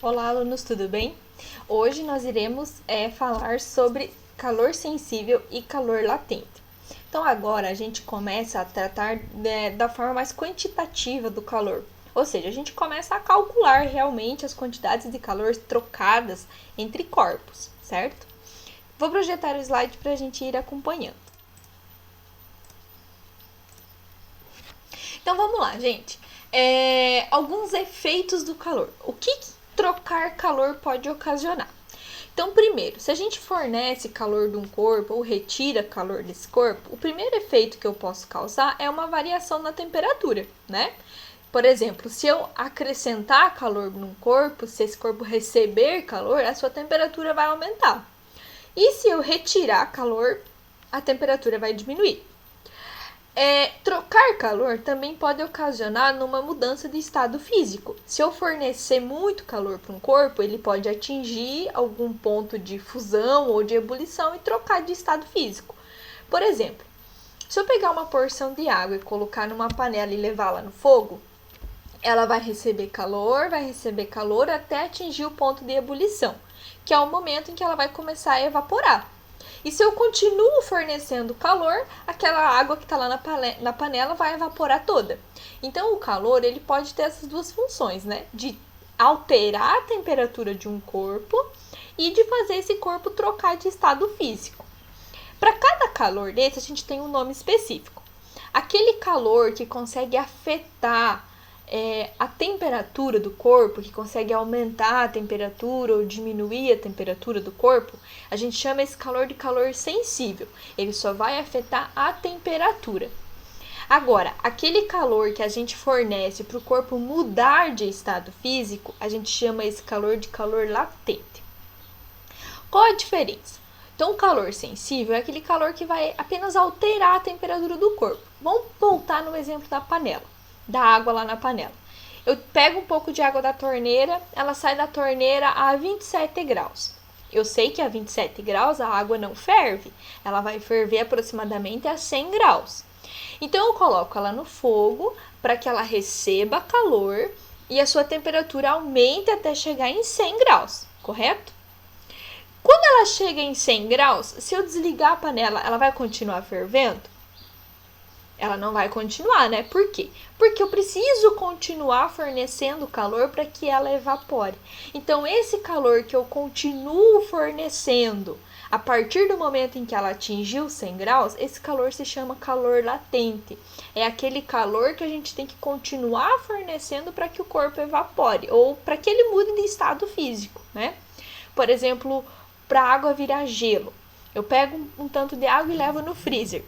Olá, alunos, tudo bem? Hoje nós iremos falar sobre calor sensível e calor latente. Então, agora a gente começa a tratar da forma mais quantitativa do calor, ou seja, a gente começa a calcular realmente as quantidades de calor trocadas entre corpos, certo? Vou projetar o slide para a gente ir acompanhando. Então, vamos lá, gente. Alguns efeitos do calor. O que trocar calor pode ocasionar? Então, primeiro, se a gente fornece calor de um corpo ou retira calor desse corpo, o primeiro efeito que eu posso causar é uma variação na temperatura, né? Por exemplo, se eu acrescentar calor num corpo, se esse corpo receber calor, a sua temperatura vai aumentar. E se eu retirar calor, a temperatura vai diminuir. Trocar calor também pode ocasionar numa mudança de estado físico. Se eu fornecer muito calor para um corpo, ele pode atingir algum ponto de fusão ou de ebulição e trocar de estado físico. Por exemplo, se eu pegar uma porção de água e colocar numa panela e levá-la no fogo, ela vai receber calor até atingir o ponto de ebulição, que é o momento em que ela vai começar a evaporar. E se eu continuo fornecendo calor, aquela água que está lá na panela vai evaporar toda. Então, o calor ele pode ter essas duas funções, né? De alterar a temperatura de um corpo e de fazer esse corpo trocar de estado físico. Para cada calor desse, a gente tem um nome específico. Aquele calor que consegue afetar a temperatura do corpo, que consegue aumentar a temperatura ou diminuir a temperatura do corpo, a gente chama esse calor de calor sensível. Ele só vai afetar a temperatura. Agora, aquele calor que a gente fornece para o corpo mudar de estado físico, a gente chama esse calor de calor latente. Qual a diferença? Então, o calor sensível é aquele calor que vai apenas alterar a temperatura do corpo. Vamos voltar no exemplo da panela, da água lá na panela. Eu pego um pouco de água da torneira, ela sai da torneira a 27 graus. Eu sei que a 27 graus a água não ferve, ela vai ferver aproximadamente a 100 graus. Então, eu coloco ela no fogo para que ela receba calor e a sua temperatura aumente até chegar em 100 graus, correto? Quando ela chega em 100 graus, se eu desligar a panela, ela vai continuar fervendo? Ela não vai continuar, né? Por quê? Porque eu preciso continuar fornecendo calor para que ela evapore. Então, esse calor que eu continuo fornecendo a partir do momento em que ela atingiu 100 graus, esse calor se chama calor latente. É aquele calor que a gente tem que continuar fornecendo para que o corpo evapore ou para que ele mude de estado físico, né? Por exemplo, para a água virar gelo. Eu pego um tanto de água e levo no freezer.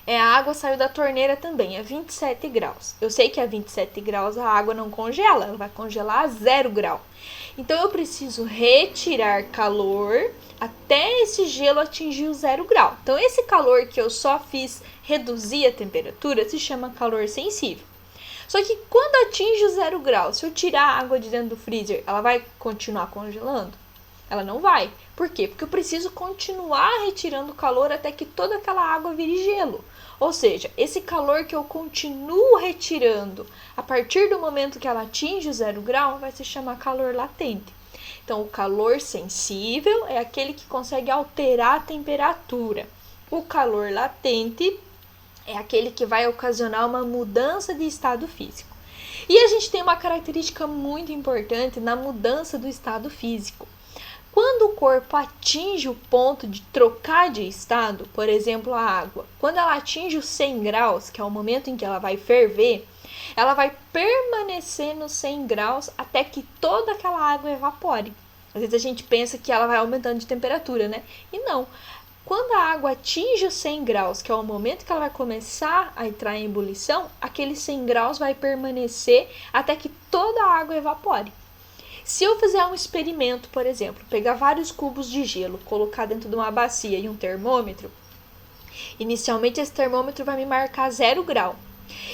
A água saiu da torneira também, é 27 graus. Eu sei que a 27 graus a água não congela, ela vai congelar a 0 grau. Então, eu preciso retirar calor até esse gelo atingir o 0 grau. Então, esse calor que eu só fiz reduzir a temperatura se chama calor sensível. Só que quando atinge o 0 grau, se eu tirar a água de dentro do freezer, ela vai continuar congelando? Ela não vai. Por quê? Porque eu preciso continuar retirando calor até que toda aquela água vire gelo. Ou seja, esse calor que eu continuo retirando a partir do momento que ela atinge o 0 grau vai se chamar calor latente. Então, o calor sensível é aquele que consegue alterar a temperatura. O calor latente é aquele que vai ocasionar uma mudança de estado físico. E a gente tem uma característica muito importante na mudança do estado físico. Quando o corpo atinge o ponto de trocar de estado, por exemplo, a água, quando ela atinge os 100 graus, que é o momento em que ela vai ferver, ela vai permanecer nos 100 graus até que toda aquela água evapore. Às vezes a gente pensa que ela vai aumentando de temperatura, né? E não. Quando a água atinge os 100 graus, que é o momento que ela vai começar a entrar em ebulição, aqueles 100 graus vai permanecer até que toda a água evapore. Se eu fizer um experimento, por exemplo, pegar vários cubos de gelo, colocar dentro de uma bacia e um termômetro, inicialmente esse termômetro vai me marcar 0 grau.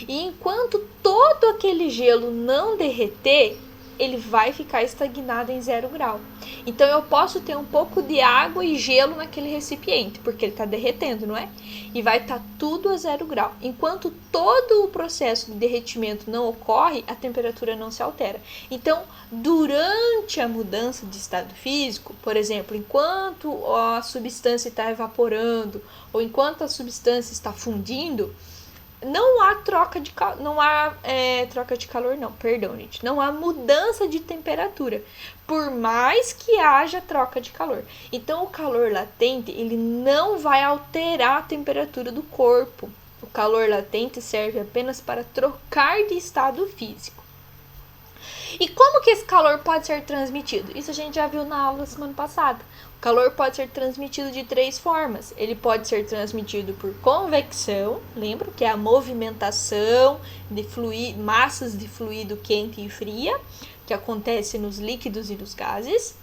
E enquanto todo aquele gelo não derreter, ele vai ficar estagnado em 0 grau. Então eu posso ter um pouco de água e gelo naquele recipiente, porque ele está derretendo, não é? E vai estar tudo a 0 grau. Enquanto todo o processo de derretimento não ocorre, a temperatura não se altera. Então, durante a mudança de estado físico, por exemplo, enquanto a substância está evaporando ou enquanto a substância está fundindo, não há troca de calor, não há mudança de temperatura, por mais que haja troca de calor. Então, o calor latente, ele não vai alterar a temperatura do corpo. O calor latente serve apenas para trocar de estado físico. E como que esse calor pode ser transmitido? Isso a gente já viu na aula da semana passada. O calor pode ser transmitido de 3 formas. Ele pode ser transmitido por convecção, lembra que é a movimentação de massas de fluido quente e fria, que acontece nos líquidos e nos gases.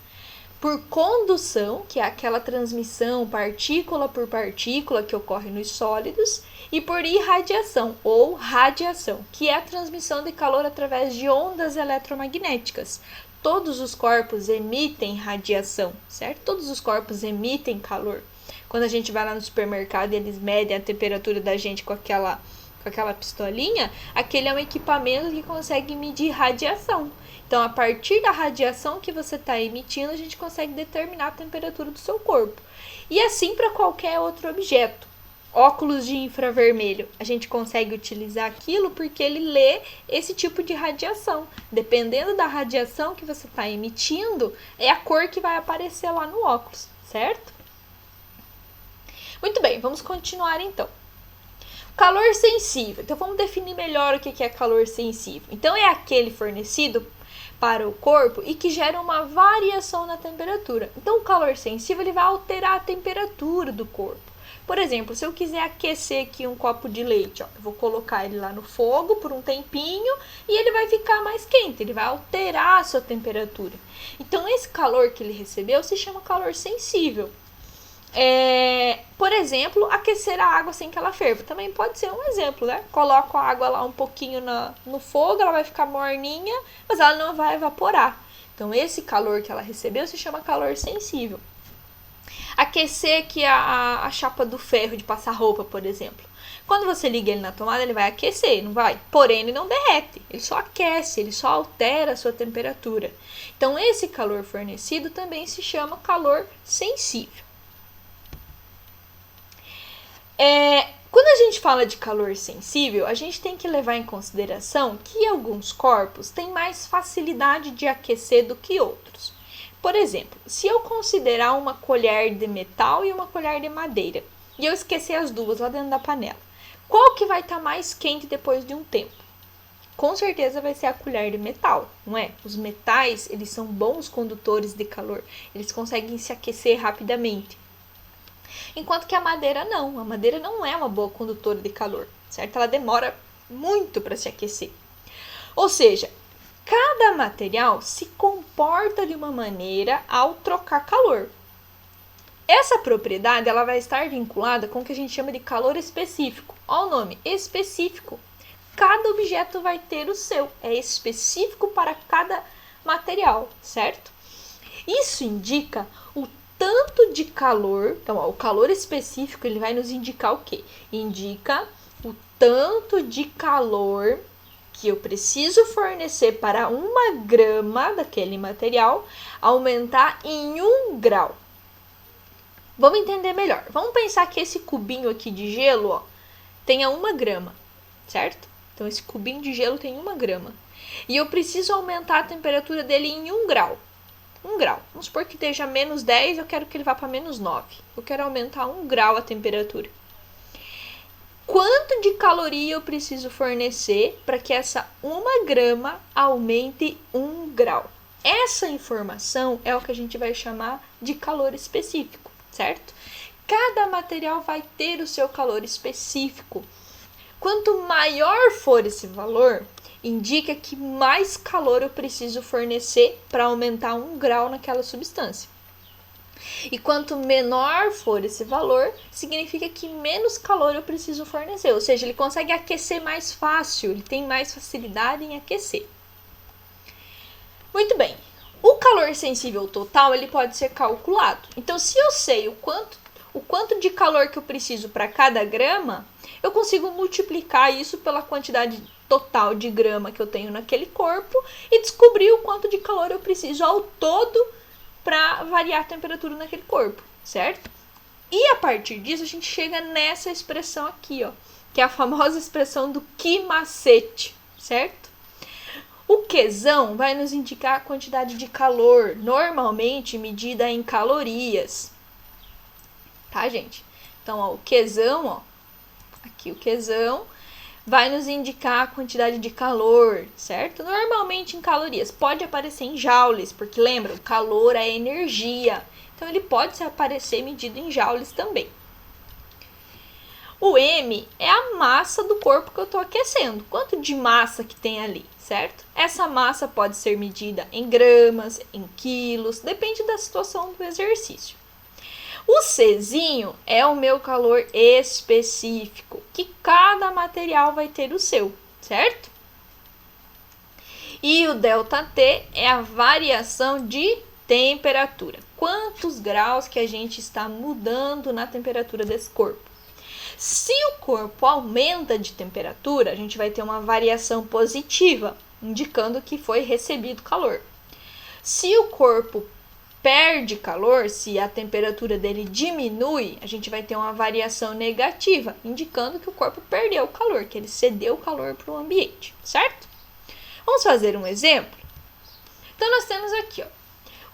Por condução, que é aquela transmissão partícula por partícula que ocorre nos sólidos, e por irradiação ou radiação, que é a transmissão de calor através de ondas eletromagnéticas. Todos os corpos emitem radiação, certo? Todos os corpos emitem calor. Quando a gente vai lá no supermercado e eles medem a temperatura da gente com aquela pistolinha, aquele é um equipamento que consegue medir radiação. Então, a partir da radiação que você está emitindo, a gente consegue determinar a temperatura do seu corpo. E assim para qualquer outro objeto. Óculos de infravermelho, a gente consegue utilizar aquilo porque ele lê esse tipo de radiação. Dependendo da radiação que você está emitindo, é a cor que vai aparecer lá no óculos, certo? Muito bem, vamos continuar então. Calor sensível. Então, vamos definir melhor o que é calor sensível. Então, é aquele fornecido para o corpo e que gera uma variação na temperatura. Então, o calor sensível ele vai alterar a temperatura do corpo. Por exemplo, se eu quiser aquecer aqui um copo de leite, eu vou colocar ele lá no fogo por um tempinho e ele vai ficar mais quente, ele vai alterar a sua temperatura. Então, esse calor que ele recebeu se chama calor sensível. Por exemplo, aquecer a água sem que ela ferva. Também pode ser um exemplo, né? Coloco a água lá um pouquinho no fogo, ela vai ficar morninha, mas ela não vai evaporar. Então, esse calor que ela recebeu se chama calor sensível. Aquecer aqui a chapa do ferro de passar roupa, por exemplo. Quando você liga ele na tomada, ele vai aquecer, não vai? Porém, ele não derrete, ele só aquece, ele só altera a sua temperatura. Então, esse calor fornecido também se chama calor sensível. Quando a gente fala de calor sensível, a gente tem que levar em consideração que alguns corpos têm mais facilidade de aquecer do que outros. Por exemplo, se eu considerar uma colher de metal e uma colher de madeira, e eu esquecer as duas lá dentro da panela, qual que vai estar mais quente depois de um tempo? Com certeza vai ser a colher de metal, não é? Os metais, eles são bons condutores de calor, eles conseguem se aquecer rapidamente. Enquanto que a madeira não é uma boa condutora de calor, certo? Ela demora muito para se aquecer. Ou seja, cada material se comporta de uma maneira ao trocar calor. Essa propriedade ela vai estar vinculada com o que a gente chama de calor específico. Olha o nome, específico. Cada objeto vai ter o seu, é específico para cada material, certo? Isso indica o tanto de calor, então o calor específico ele vai nos indicar o quê? Indica o tanto de calor que eu preciso fornecer para 1 grama daquele material aumentar em 1 grau. Vamos entender melhor. Vamos pensar que esse cubinho aqui de gelo tenha 1 grama, certo? Então, esse cubinho de gelo tem 1 grama. E eu preciso aumentar a temperatura dele em 1 grau. 1 grau. Vamos supor que esteja menos 10, eu quero que ele vá para menos 9. Eu quero aumentar 1 grau a temperatura. Quanto de caloria eu preciso fornecer para que essa 1 grama aumente 1 grau? Essa informação é o que a gente vai chamar de calor específico, certo? Cada material vai ter o seu calor específico. Quanto maior for esse valor, indica que mais calor eu preciso fornecer para aumentar 1 grau naquela substância. E quanto menor for esse valor, significa que menos calor eu preciso fornecer. Ou seja, ele consegue aquecer mais fácil, ele tem mais facilidade em aquecer. calor sensível total, ele pode ser calculado. Então, se eu sei o quanto de calor que eu preciso para cada grama, eu consigo multiplicar isso pela quantidade total de grama que eu tenho naquele corpo e descobrir o quanto de calor eu preciso ao todo para variar a temperatura naquele corpo, certo? E a partir disso, a gente chega nessa expressão aqui, ó, que é a famosa expressão do que macete, certo? O Qzão vai nos indicar a quantidade de calor, normalmente medida em calorias. Tá, gente? Então, ó, o Qzão, ó, aqui o Qzão, vai nos indicar a quantidade de calor, certo? Normalmente em calorias. Pode aparecer em joules, porque lembra, o calor é energia. Então, ele pode aparecer medido em joules também. O M é a massa do corpo que eu estou aquecendo. Quanto de massa que tem ali, certo? Essa massa pode ser medida em gramas, em quilos, depende da situação do exercício. O Czinho é o meu calor específico, que cada material vai ter o seu, certo? E o ΔT é a variação de temperatura. Quantos graus que a gente está mudando na temperatura desse corpo? Se o corpo aumenta de temperatura, a gente vai ter uma variação positiva, indicando que foi recebido calor. Se o corpo perde calor, se a temperatura dele diminui, a gente vai ter uma variação negativa, indicando que o corpo perdeu o calor, que ele cedeu o calor para o ambiente, certo? Vamos fazer um exemplo? Então, nós temos aqui, ó,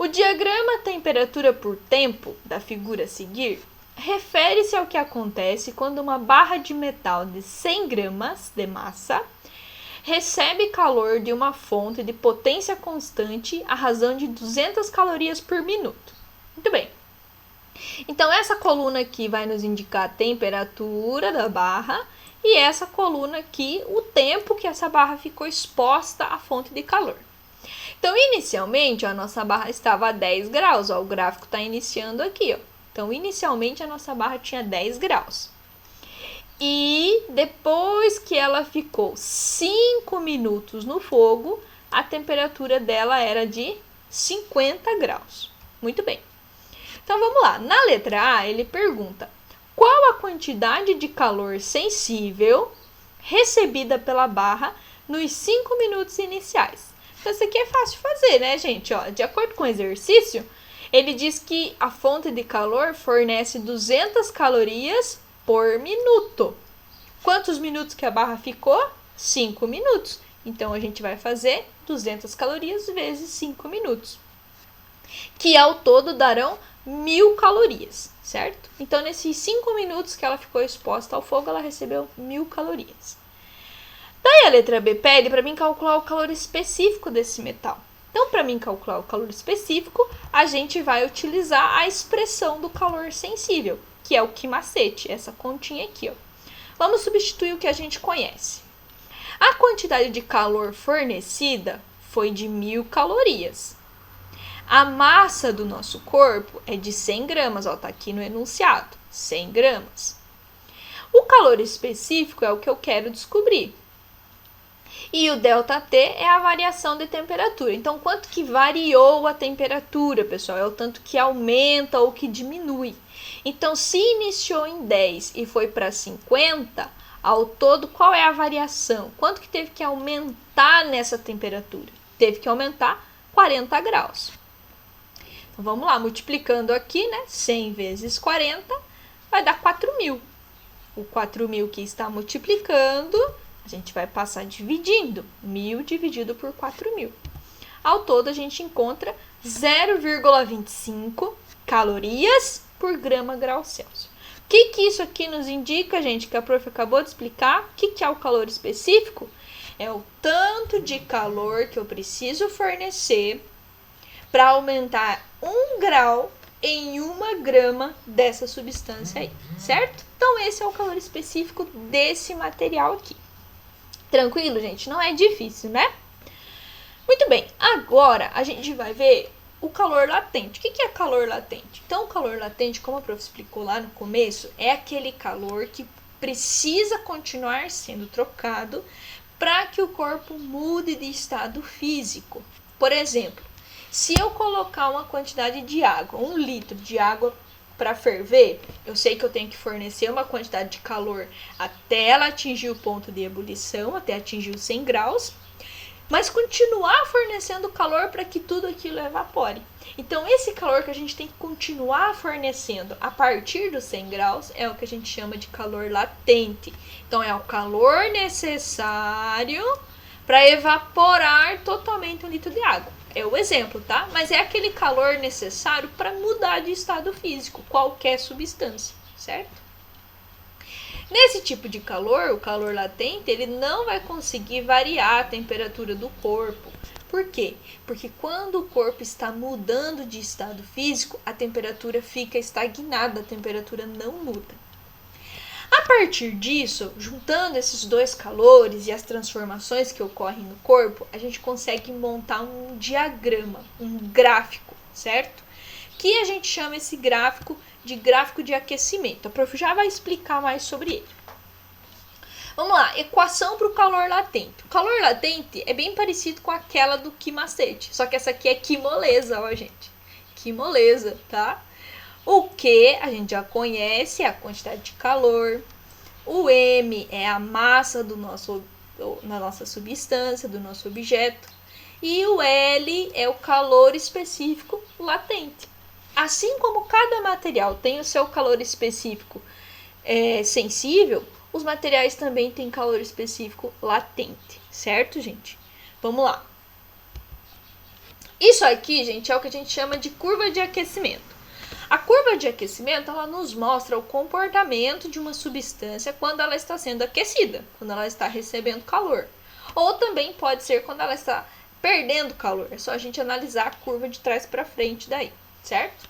o diagrama temperatura por tempo da figura a seguir refere-se ao que acontece quando uma barra de metal de 100 gramas de massa recebe calor de uma fonte de potência constante à razão de 200 calorias por minuto. Muito bem. Então, essa coluna aqui vai nos indicar a temperatura da barra e essa coluna aqui, o tempo que essa barra ficou exposta à fonte de calor. Então, inicialmente, a nossa barra estava a 10 graus. Ó, o gráfico está iniciando aqui, ó. Então, inicialmente, a nossa barra tinha 10 graus. E depois que ela ficou 5 minutos no fogo, a temperatura dela era de 50 graus. Muito bem. Então, vamos lá. Na letra A, ele pergunta: qual a quantidade de calor sensível recebida pela barra nos 5 minutos iniciais? Então, isso aqui é fácil de fazer, né, gente? Ó, de acordo com o exercício, ele diz que a fonte de calor fornece 200 calorias por minuto. Quantos minutos que a barra ficou? 5 minutos. Então, a gente vai fazer 200 calorias vezes 5 minutos, que ao todo darão 1000 calorias, certo? Então, nesses 5 minutos que ela ficou exposta ao fogo, ela recebeu 1000 calorias. Daí, a letra B pede para mim calcular o calor específico desse metal. Então, para mim calcular o calor específico, a gente vai utilizar a expressão do calor sensível, que é o que macete, essa continha aqui, ó. Vamos substituir o que a gente conhece. A quantidade de calor fornecida foi de 1000 calorias. A massa do nosso corpo é de 100 gramas, ó, tá aqui no enunciado, 100 gramas. O calor específico é o que eu quero descobrir. E o ΔT é a variação de temperatura. Então, quanto que variou a temperatura, pessoal? É o tanto que aumenta ou que diminui. Então, se iniciou em 10 e foi para 50, ao todo, qual é a variação? Quanto que teve que aumentar nessa temperatura? Teve que aumentar 40 graus. Então, vamos lá, multiplicando aqui, né? 100 vezes 40 vai dar 4.000. O 4.000 que está multiplicando, a gente vai passar dividindo. 1.000 dividido por 4.000. Ao todo, a gente encontra 0,25 calorias por grama grau Celsius. O que isso aqui nos indica, gente, que a prof acabou de explicar? O que é o calor específico? É o tanto de calor que eu preciso fornecer para aumentar 1 grau em 1 grama dessa substância aí, certo? Então, esse é o calor específico desse material aqui. Tranquilo, gente? Não é difícil, né? Muito bem, agora a gente vai ver o calor latente. O que é calor latente? Então, o calor latente, como a prof explicou lá no começo, é aquele calor que precisa continuar sendo trocado para que o corpo mude de estado físico. Por exemplo, Se eu colocar uma quantidade de água, 1 litro de água para ferver, eu sei que eu tenho que fornecer uma quantidade de calor até ela atingir o ponto de ebulição, até atingir os 100 graus, mas continuar fornecendo calor para que tudo aquilo evapore. Então, esse calor que a gente tem que continuar fornecendo a partir dos 100 graus é o que a gente chama de calor latente. Então, é o calor necessário para evaporar totalmente 1 litro de água. É o exemplo, tá? Mas é aquele calor necessário para mudar de estado físico, qualquer substância, certo? Nesse tipo de calor, o calor latente, ele não vai conseguir variar a temperatura do corpo. Por quê? Porque quando o corpo está mudando de estado físico, a temperatura fica estagnada, a temperatura não muda. A partir disso, juntando esses dois calores e as transformações que ocorrem no corpo, a gente consegue montar um diagrama, um gráfico, certo? Que a gente chama esse gráfico de aquecimento. A prof já vai explicar mais sobre ele. Vamos lá, equação para o calor latente. O calor latente é bem parecido com aquela do Q macete, só que essa aqui é Q moleza, ó, gente. Q moleza, tá? O Q a gente já conhece, é a quantidade de calor. O M é a massa da nossa substância, do nosso objeto. E o L é o calor específico latente. Assim como cada material tem o seu calor específico sensível, os materiais também têm calor específico latente, certo, gente? Vamos lá. Isso aqui, gente, é o que a gente chama de curva de aquecimento. A curva de aquecimento, ela nos mostra o comportamento de uma substância quando ela está sendo aquecida, quando ela está recebendo calor. Ou também pode ser quando ela está perdendo calor. É só a gente analisar a curva de trás para frente daí, certo?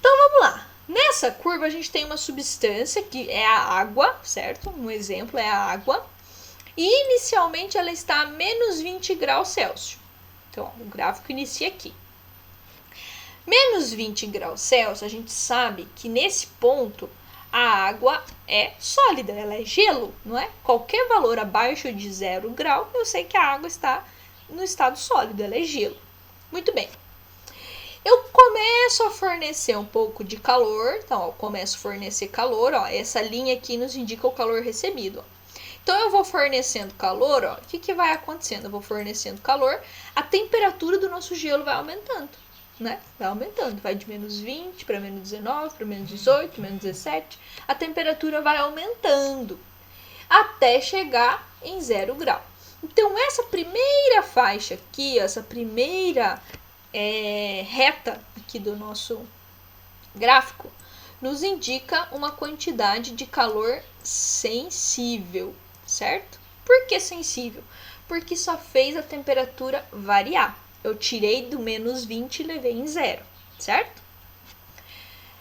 Então, vamos lá. Nessa curva, a gente tem uma substância que é a água, certo? Um exemplo é a água. E, inicialmente, ela está a menos 20 graus Celsius. Então, ó, o gráfico inicia aqui. Menos 20 graus Celsius, a gente sabe que nesse ponto a água é sólida, ela é gelo, não é? Qualquer valor abaixo de 0 grau, eu sei que a água está no estado sólido, ela é gelo. Muito bem. Eu começo a fornecer um pouco de calor, então, ó, começo a fornecer calor, ó, essa linha aqui nos indica o calor recebido, ó. Então, eu vou fornecendo calor, ó, o que vai acontecendo? Eu vou fornecendo calor, a temperatura do nosso gelo vai aumentando. Né? Vai aumentando, vai de menos 20 para menos 19, para menos 18, menos 17. A temperatura vai aumentando até chegar em 0 grau. Então, essa primeira faixa aqui, essa primeira reta aqui do nosso gráfico, nos indica uma quantidade de calor sensível, certo? Por que sensível? Porque só fez a temperatura variar. Eu tirei do menos 20 e levei em 0, certo?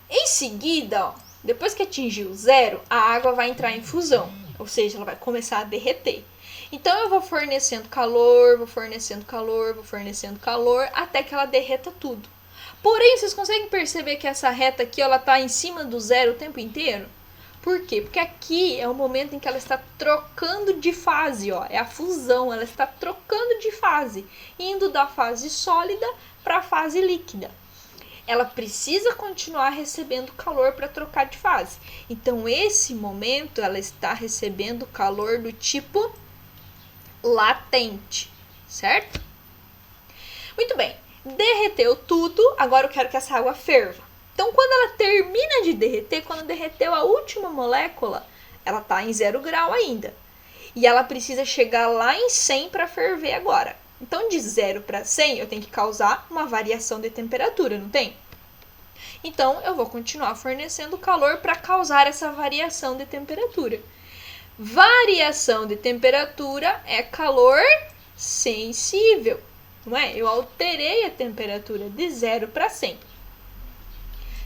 Em seguida, ó, depois que atingiu 0, a água vai entrar em fusão, ou seja, ela vai começar a derreter. Então, eu vou fornecendo calor, vou fornecendo calor, vou fornecendo calor, até que ela derreta tudo. Porém, vocês conseguem perceber que essa reta aqui, ela está em cima do 0 o tempo inteiro? Por quê? Porque aqui é o momento em que ela está trocando de fase, ó, é a fusão, ela está trocando de fase, indo da fase sólida para a fase líquida. Ela precisa continuar recebendo calor para trocar de fase. Então, esse momento, ela está recebendo calor do tipo latente, certo? Muito bem, derreteu tudo, agora eu quero que essa água ferva. Então, quando ela termina de derreter, quando derreteu a última molécula, ela está em 0 grau ainda. E ela precisa chegar lá em 100 para ferver agora. Então, de 0 para 100, eu tenho que causar uma variação de temperatura, não tem? Então, eu vou continuar fornecendo calor para causar essa variação de temperatura. Variação de temperatura é calor sensível, não é? Eu alterei a temperatura de 0 para 100.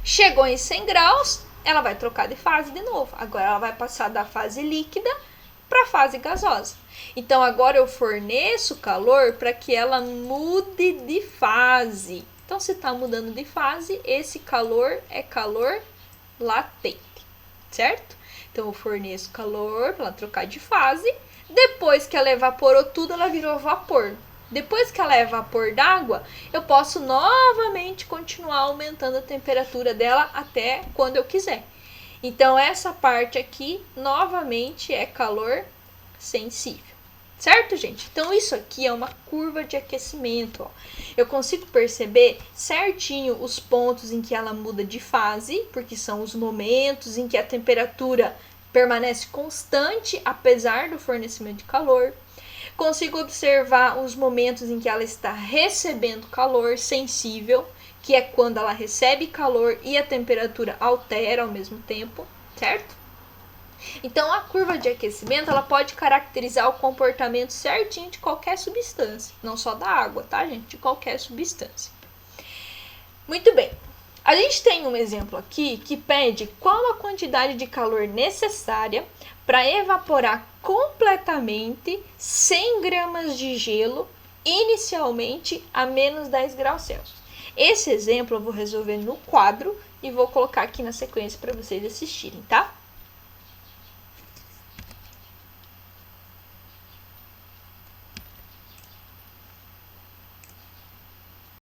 Chegou em 100 graus, ela vai trocar de fase de novo. Agora ela vai passar da fase líquida para a fase gasosa. Então, agora eu forneço calor para que ela mude de fase. Então, se está mudando de fase, esse calor é calor latente, certo? Então, eu forneço calor para ela trocar de fase. Depois que ela evaporou tudo, ela virou vapor. Depois que ela é vapor d'água, eu posso novamente continuar aumentando a temperatura dela até quando eu quiser. Então, essa parte aqui, novamente, é calor sensível. Certo, gente? Então, isso aqui é uma curva de aquecimento. Ó. Eu consigo perceber certinho os pontos em que ela muda de fase, porque são os momentos em que a temperatura permanece constante, apesar do fornecimento de calor. Consigo observar os momentos em que ela está recebendo calor sensível, que é quando ela recebe calor e a temperatura altera ao mesmo tempo, certo? Então, a curva de aquecimento ela pode caracterizar o comportamento certinho de qualquer substância, não só da água, tá, gente? De qualquer substância. Muito bem. A gente tem um exemplo aqui que pede qual a quantidade de calor necessária para evaporar completamente 100 gramas de gelo inicialmente a menos 10 graus Celsius. Esse exemplo eu vou resolver no quadro e vou colocar aqui na sequência para vocês assistirem, tá?